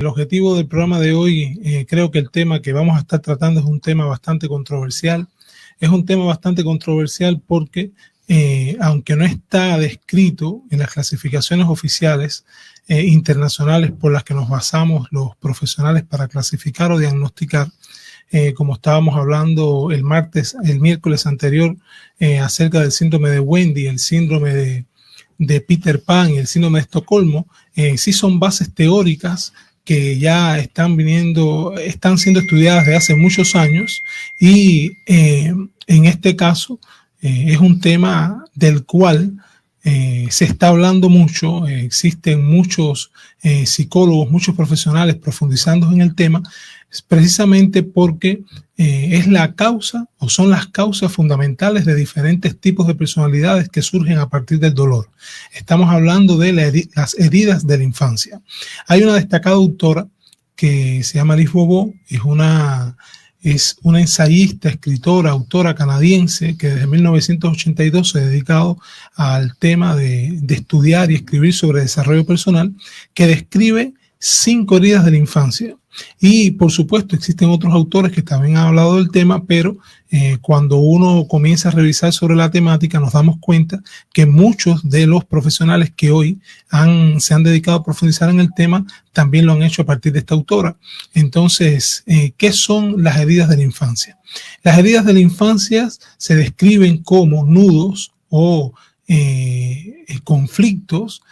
El objetivo del programa de hoy, creo que el tema que vamos a estar tratando es un tema bastante controversial. Es un tema bastante controversial porque, aunque no está descrito en las clasificaciones oficiales internacionales por las que nos basamos los profesionales para clasificar o diagnosticar, como estábamos hablando el miércoles anterior, acerca del síndrome de Wendy, el síndrome de Peter Pan y el síndrome de Estocolmo, sí son bases teóricas que ya están siendo estudiadas desde hace muchos años y en este caso es un tema del cual se está hablando mucho. Existen muchos psicólogos, muchos profesionales profundizando en el tema, precisamente porque es la causa o son las causas fundamentales de diferentes tipos de personalidades que surgen a partir del dolor. Estamos hablando de las heridas de la infancia. Hay una destacada autora que se llama Alice Bobo, es una ensayista, escritora, autora canadiense que desde 1982 se ha dedicado al tema de estudiar y escribir sobre desarrollo personal, que describe 5 heridas de la infancia. Y por supuesto existen otros autores que también han hablado del tema, pero cuando uno comienza a revisar sobre la temática nos damos cuenta que muchos de los profesionales que hoy se han dedicado a profundizar en el tema también lo han hecho a partir de esta autora. Entonces, ¿qué son las heridas de la infancia? Las heridas de la infancia se describen como nudos o conflictos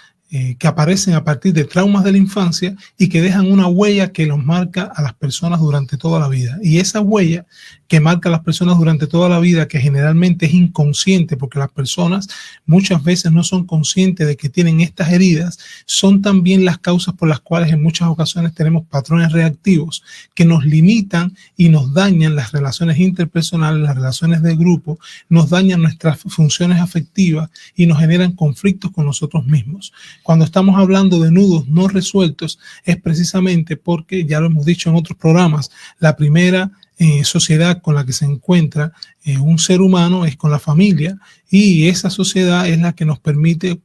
que aparecen a partir de traumas de la infancia y que dejan una huella que los marca a las personas durante toda la vida. Y esa huella que marca a las personas durante toda la vida, que generalmente es inconsciente, porque las personas muchas veces no son conscientes de que tienen estas heridas, son también las causas por las cuales en muchas ocasiones tenemos patrones reactivos que nos limitan y nos dañan las relaciones interpersonales, las relaciones de grupo, nos dañan nuestras funciones afectivas y nos generan conflictos con nosotros mismos. Cuando estamos hablando de nudos no resueltos es precisamente porque, ya lo hemos dicho en otros programas, la primera sociedad con la que se encuentra un ser humano es con la familia, y esa sociedad es la que nos permite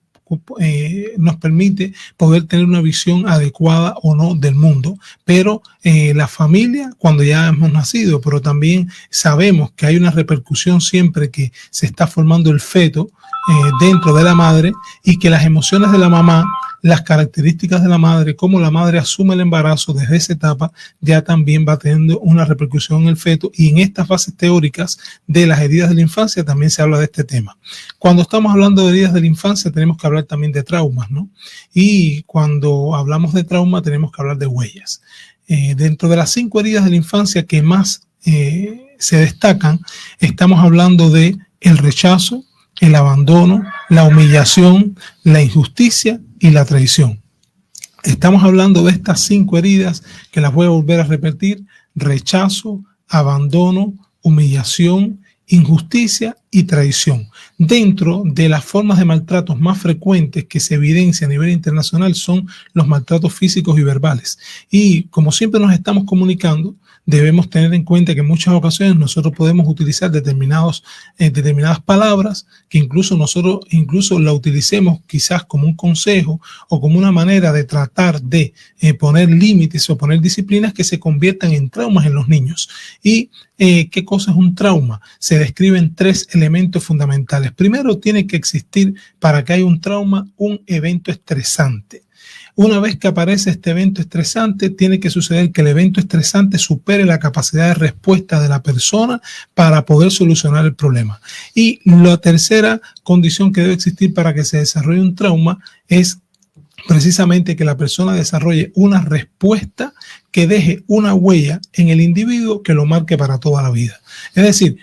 poder tener una visión adecuada o no del mundo. Pero la familia, cuando ya hemos nacido, pero también sabemos que hay una repercusión siempre que se está formando el feto dentro de la madre, y que las emociones de la mamá, las características de la madre, cómo la madre asume el embarazo desde esa etapa, ya también va teniendo una repercusión en el feto. Y en estas bases teóricas de las heridas de la infancia también se habla de este tema. Cuando estamos hablando de heridas de la infancia tenemos que hablar también de traumas, ¿no? Y cuando hablamos de trauma tenemos que hablar de huellas. Dentro de las 5 heridas de la infancia que más se destacan, estamos hablando de el rechazo, el abandono, la humillación, la injusticia y la traición. Estamos hablando de estas 5 heridas que las voy a volver a repetir: rechazo, abandono, humillación, injusticia y traición. Dentro de las formas de maltratos más frecuentes que se evidencian a nivel internacional son los maltratos físicos y verbales. Y como siempre nos estamos comunicando, debemos tener en cuenta que en muchas ocasiones nosotros podemos utilizar determinadas palabras que incluso la utilicemos quizás como un consejo o como una manera de tratar de poner límites o poner disciplinas que se conviertan en traumas en los niños. ¿Y qué cosa es un trauma? Se describen 3 elementos fundamentales. Primero, tiene que existir, para que haya un trauma, un evento estresante. Una vez que aparece este evento estresante, tiene que suceder que el evento estresante supere la capacidad de respuesta de la persona para poder solucionar el problema. Y la tercera condición que debe existir para que se desarrolle un trauma es precisamente que la persona desarrolle una respuesta que deje una huella en el individuo que lo marque para toda la vida. Es decir,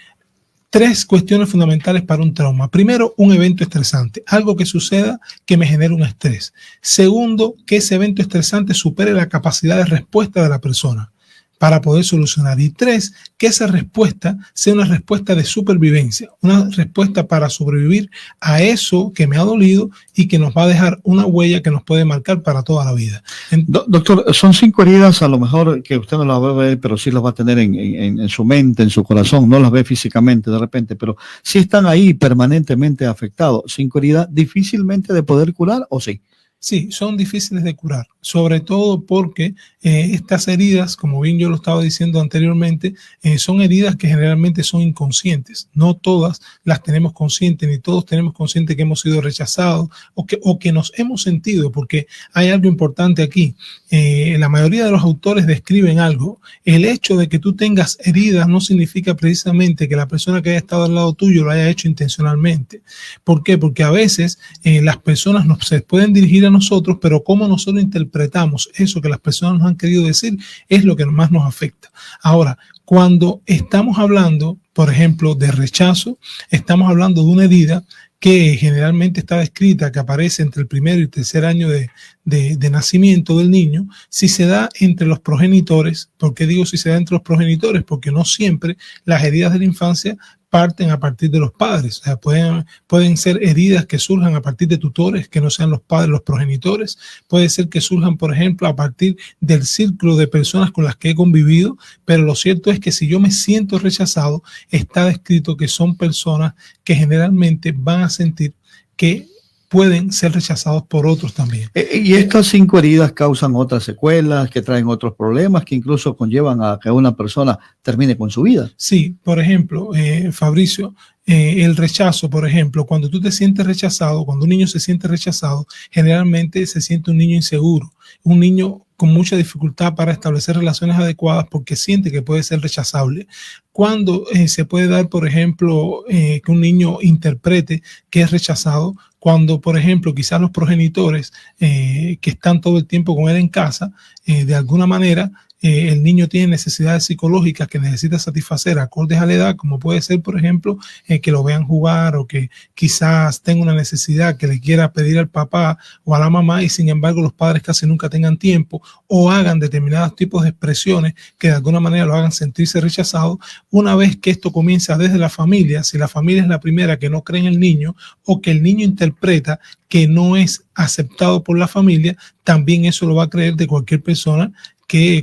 3 cuestiones fundamentales para un trauma. Primero, un evento estresante, algo que suceda que me genere un estrés. Segundo, que ese evento estresante supere la capacidad de respuesta de la persona para poder solucionar. Y 3, que esa respuesta sea una respuesta de supervivencia, una respuesta para sobrevivir a eso que me ha dolido y que nos va a dejar una huella que nos puede marcar para toda la vida. Doctor, son 5 heridas, a lo mejor que usted no las va a ver, pero sí las va a tener en su mente, en su corazón, no las ve físicamente de repente, pero sí están ahí permanentemente afectados. 5 heridas difícilmente de poder curar, ¿o sí? Sí, son difíciles de curar, sobre todo porque estas heridas, como bien yo lo estaba diciendo anteriormente, son heridas que generalmente son inconscientes. No todas las tenemos conscientes, ni todos tenemos consciente que hemos sido rechazados o que nos hemos sentido, porque hay algo importante aquí. La mayoría de los autores describen algo. El hecho de que tú tengas heridas no significa precisamente que la persona que haya estado al lado tuyo lo haya hecho intencionalmente. ¿Por qué? Porque a veces las personas se pueden dirigir a nosotros, pero cómo nosotros interpretamos eso que las personas nos han querido decir es lo que más nos afecta. Ahora, cuando estamos hablando, por ejemplo, de rechazo, estamos hablando de una herida que generalmente está descrita, que aparece entre el primer y el tercer año de nacimiento del niño. Si se da entre los progenitores, ¿por qué digo si se da entre los progenitores? Porque no siempre las heridas de la infancia parten a partir de los padres. O sea, pueden ser heridas que surjan a partir de tutores que no sean los padres, los progenitores. Puede ser que surjan, por ejemplo, a partir del círculo de personas con las que he convivido, pero lo cierto es que si yo me siento rechazado, está descrito que son personas que generalmente van a sentir que pueden ser rechazados por otros también. Y estas 5 heridas causan otras secuelas, que traen otros problemas, que incluso conllevan a que una persona termine con su vida. Sí, por ejemplo, Fabricio, el rechazo, por ejemplo, cuando tú te sientes rechazado, cuando un niño se siente rechazado, generalmente se siente un niño inseguro, un niño con mucha dificultad para establecer relaciones adecuadas porque siente que puede ser rechazable. Cuando se puede dar, por ejemplo, que un niño interprete que es rechazado, cuando, por ejemplo, quizás los progenitores que están todo el tiempo con él en casa, de alguna manera, el niño tiene necesidades psicológicas que necesita satisfacer acordes a la edad, como puede ser, por ejemplo, que lo vean jugar o que quizás tenga una necesidad que le quiera pedir al papá o a la mamá y sin embargo los padres casi nunca tengan tiempo o hagan determinados tipos de expresiones que de alguna manera lo hagan sentirse rechazado. Una vez que esto comienza desde la familia, si la familia es la primera que no cree en el niño o que el niño interpreta que no es aceptado por la familia, también eso lo va a creer de cualquier persona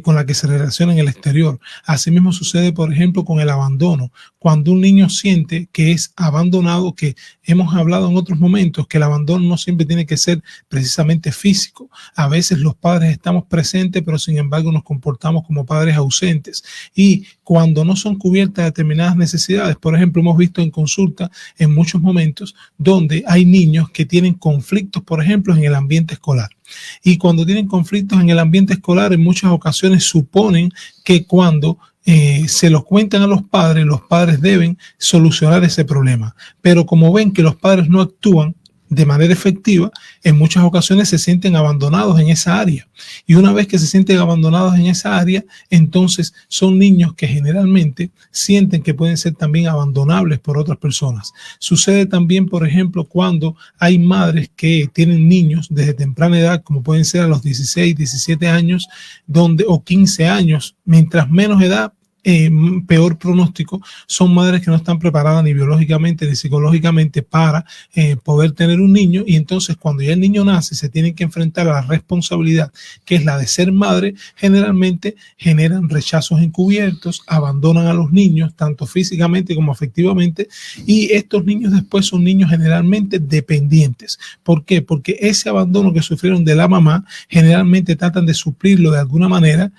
con la que se relaciona en el exterior. Asimismo sucede, por ejemplo, con el abandono. Cuando un niño siente que es abandonado, que hemos hablado en otros momentos, que el abandono no siempre tiene que ser precisamente físico. A veces los padres estamos presentes, pero sin embargo nos comportamos como padres ausentes. Y cuando no son cubiertas determinadas necesidades, por ejemplo, hemos visto en consulta en muchos momentos donde hay niños que tienen conflictos, por ejemplo, en el ambiente escolar. Y cuando tienen conflictos en el ambiente escolar, en muchas ocasiones suponen que cuando se los cuentan a los padres deben solucionar ese problema. Pero como ven que los padres no actúan de manera efectiva, en muchas ocasiones se sienten abandonados en esa área. Y una vez que se sienten abandonados en esa área, entonces son niños que generalmente sienten que pueden ser también abandonables por otras personas. Sucede también, por ejemplo, cuando hay madres que tienen niños desde temprana edad, como pueden ser a los 16, 17 años, o 15 años, mientras menos edad, peor pronóstico. Son madres que no están preparadas ni biológicamente ni psicológicamente para poder tener un niño, y entonces cuando ya el niño nace se tienen que enfrentar a la responsabilidad que es la de ser madre. Generalmente generan rechazos encubiertos, abandonan a los niños tanto físicamente como afectivamente, y estos niños después son niños generalmente dependientes. ¿Por qué? Porque ese abandono que sufrieron de la mamá generalmente tratan de suplirlo de alguna manera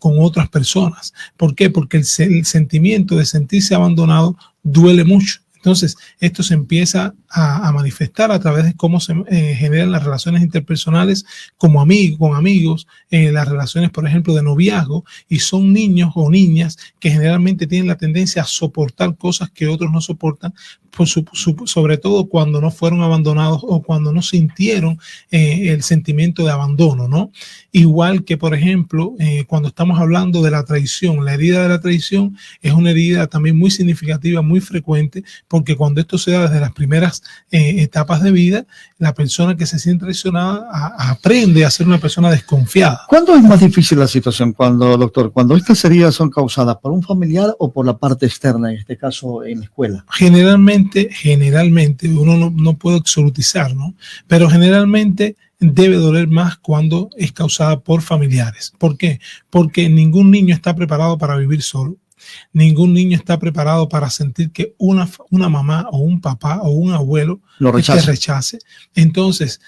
con otras personas. ¿Por qué? Porque el sentimiento de sentirse abandonado duele mucho. Entonces, esto se empieza a manifestar a través de cómo se generan las relaciones interpersonales como con amigos, las relaciones, por ejemplo, de noviazgo, y son niños o niñas que generalmente tienen la tendencia a soportar cosas que otros no soportan, sobre todo cuando no fueron abandonados o cuando no sintieron el sentimiento de abandono, ¿no? Igual que, por ejemplo, cuando estamos hablando de la traición, la herida de la traición es una herida también muy significativa, muy frecuente, porque cuando esto se da desde las primeras etapas de vida, la persona que se siente traicionada aprende a ser una persona desconfiada. ¿Cuándo es más difícil la situación, doctor? ¿Cuando estas heridas son causadas por un familiar o por la parte externa, en este caso en la escuela? Generalmente, uno no puede absolutizar, ¿no? Pero generalmente debe doler más cuando es causada por familiares. ¿Por qué? Porque ningún niño está preparado para vivir solo. Ningún niño está preparado para sentir que una mamá o un papá o un abuelo te rechace. Entonces,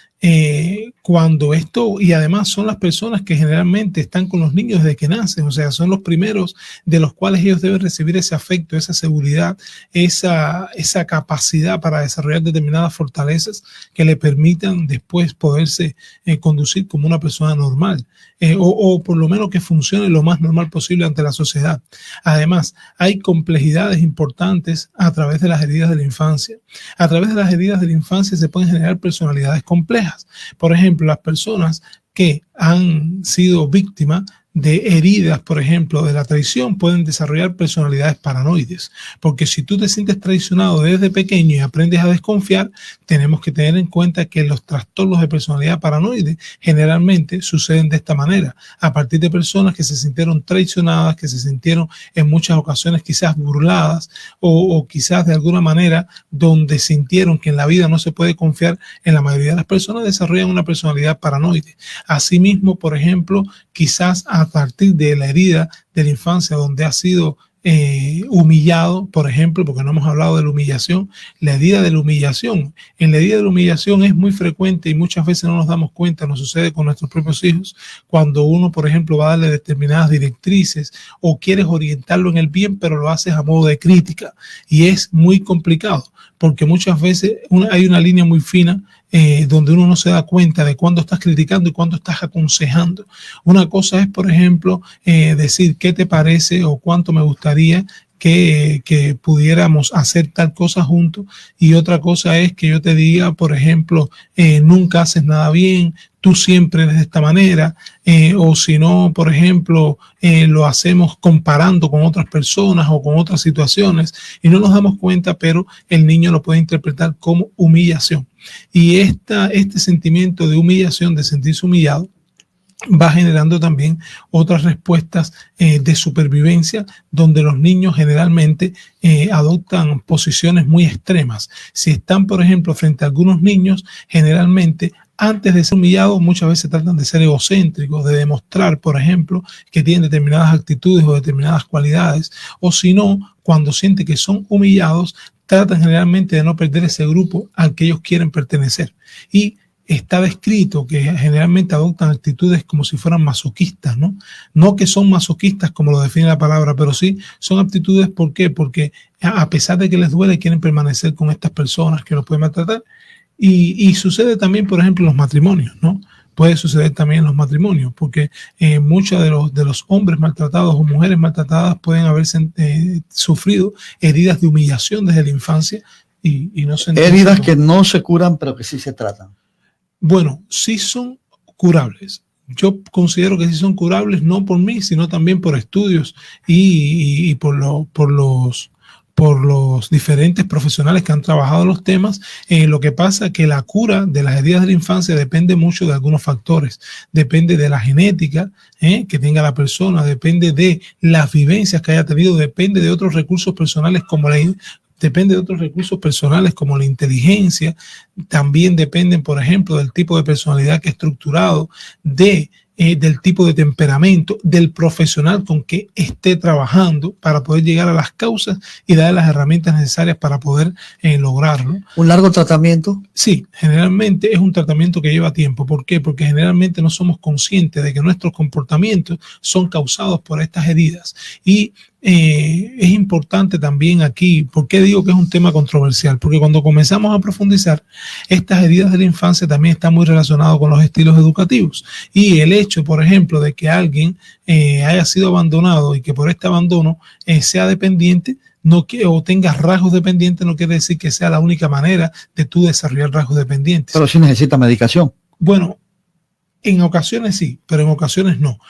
cuando esto, y además son las personas que generalmente están con los niños desde que nacen, o sea, son los primeros de los cuales ellos deben recibir ese afecto, esa seguridad, esa capacidad para desarrollar determinadas fortalezas que le permitan después poderse conducir como una persona normal, o por lo menos que funcione lo más normal posible ante la sociedad. Además, hay complejidades importantes a través de las heridas de la infancia. A través de las heridas de la infancia se pueden generar personalidades complejas. Por ejemplo, las personas que han sido víctimas de heridas, por ejemplo, de la traición, pueden desarrollar personalidades paranoides. Porque si tú te sientes traicionado desde pequeño y aprendes a desconfiar, tenemos que tener en cuenta que los trastornos de personalidad paranoide generalmente suceden de esta manera, a partir de personas que se sintieron traicionadas, que se sintieron en muchas ocasiones quizás burladas o quizás de alguna manera donde sintieron que en la vida no se puede confiar en la mayoría de las personas, desarrollan una personalidad paranoide. Asimismo, por ejemplo, quizás a partir de la herida de la infancia donde ha sido humillado, por ejemplo, porque no hemos hablado de la humillación, la herida de la humillación. En la herida de la humillación es muy frecuente y muchas veces no nos damos cuenta, nos sucede con nuestros propios hijos, cuando uno, por ejemplo, va a darle determinadas directrices o quieres orientarlo en el bien, pero lo haces a modo de crítica. Y es muy complicado, porque muchas veces hay una línea muy fina donde uno no se da cuenta de cuándo estás criticando y cuándo estás aconsejando. Una cosa es, por ejemplo, decir qué te parece o cuánto me gustaría que pudiéramos hacer tal cosa juntos, y otra cosa es que yo te diga, por ejemplo, nunca haces nada bien, tú siempre eres de esta manera, o si no, por ejemplo, lo hacemos comparando con otras personas o con otras situaciones y no nos damos cuenta, pero el niño lo puede interpretar como humillación. Y este sentimiento de humillación, de sentirse humillado, va generando también otras respuestas de supervivencia, donde los niños generalmente adoptan posiciones muy extremas. Si están, por ejemplo, frente a algunos niños, generalmente antes de ser humillados, muchas veces tratan de ser egocéntricos, de demostrar, por ejemplo, que tienen determinadas actitudes o determinadas cualidades, o si no, cuando sienten que son humillados, tratan generalmente de no perder ese grupo al que ellos quieren pertenecer. Y está descrito que generalmente adoptan actitudes como si fueran masoquistas, ¿no? No que son masoquistas como lo define la palabra, pero sí son actitudes, ¿por qué? Porque a pesar de que les duele, quieren permanecer con estas personas que los pueden maltratar. Y sucede también, por ejemplo, en los matrimonios, ¿no? Puede suceder también en los matrimonios, porque muchos de los hombres maltratados o mujeres maltratadas pueden haber sufrido heridas de humillación desde la infancia y no se entiende. Heridas que no se curan, pero que sí se tratan. Bueno, sí son curables. Yo considero que sí son curables, no por mí, sino también por estudios y por los diferentes profesionales que han trabajado los temas. Lo que pasa es que la cura de las heridas de la infancia depende mucho de algunos factores. Depende de la genética que tenga la persona, depende de las vivencias que haya tenido, depende de otros recursos personales como la inteligencia, también dependen, por ejemplo, del tipo de personalidad que ha estructurado, del tipo de temperamento, del profesional con que esté trabajando para poder llegar a las causas y dar las herramientas necesarias para poder lograrlo. ¿Un largo tratamiento? Sí, generalmente es un tratamiento que lleva tiempo. ¿Por qué? Porque generalmente no somos conscientes de que nuestros comportamientos son causados por estas heridas. Y es importante también aquí, ¿por qué digo que es un tema controversial? Porque cuando comenzamos a profundizar, estas heridas de la infancia también están muy relacionadas con los estilos educativos. Y el hecho, por ejemplo, de que alguien haya sido abandonado y que por este abandono sea dependiente, o tengas rasgos dependientes, no quiere decir que sea la única manera de tú desarrollar rasgos dependientes. Pero sí necesita medicación. Bueno, en ocasiones sí, pero en ocasiones no.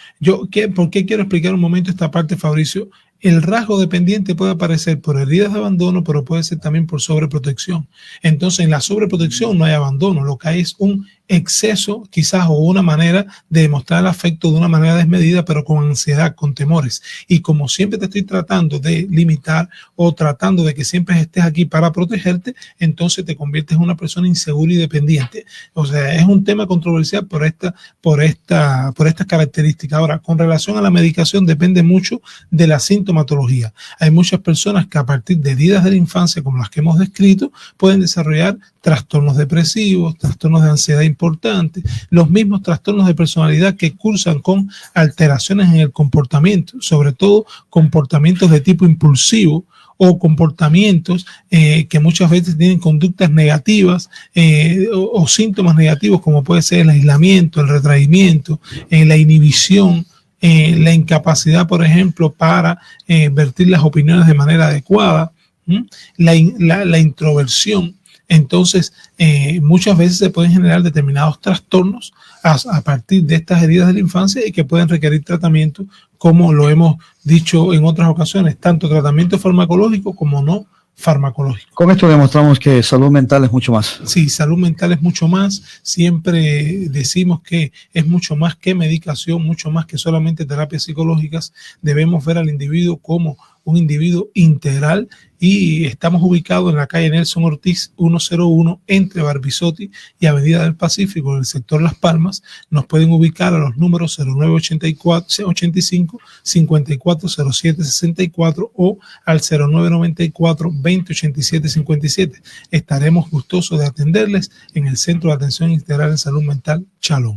¿Por qué quiero explicar un momento esta parte, Fabricio? El rasgo dependiente puede aparecer por heridas de abandono, pero puede ser también por sobreprotección. Entonces, en la sobreprotección no hay abandono, lo que hay es un exceso quizás o una manera de demostrar el afecto de una manera desmedida, pero con ansiedad, con temores. Y como siempre te estoy tratando de limitar o tratando de que siempre estés aquí para protegerte, entonces te conviertes en una persona insegura y dependiente. O sea, es un tema controversial por estas características. Ahora, con relación a la medicación, depende mucho de la sintomatología. Hay muchas personas que a partir de heridas de la infancia, como las que hemos descrito, pueden desarrollar trastornos depresivos, trastornos de ansiedad importantes, los mismos trastornos de personalidad que cursan con alteraciones en el comportamiento, sobre todo comportamientos de tipo impulsivo, o comportamientos que muchas veces tienen conductas negativas o síntomas negativos, como puede ser el aislamiento, el retraimiento, la inhibición, la incapacidad, por ejemplo, para vertir las opiniones de manera adecuada, la introversión. Entonces, muchas veces se pueden generar determinados trastornos a partir de estas heridas de la infancia y que pueden requerir tratamiento, como lo hemos dicho en otras ocasiones, tanto tratamiento farmacológico como no farmacológico. Con esto demostramos que salud mental es mucho más. Sí, salud mental es mucho más. Siempre decimos que es mucho más que medicación, mucho más que solamente terapias psicológicas. Debemos ver al individuo como un individuo integral y estamos ubicados en la calle Nelson Ortiz 101 entre Barbisotti y Avenida del Pacífico en el sector Las Palmas. Nos pueden ubicar a los números 0985-5407-64 o al 0994-2087-57. Estaremos gustosos de atenderles en el Centro de Atención Integral en Salud Mental Chalón.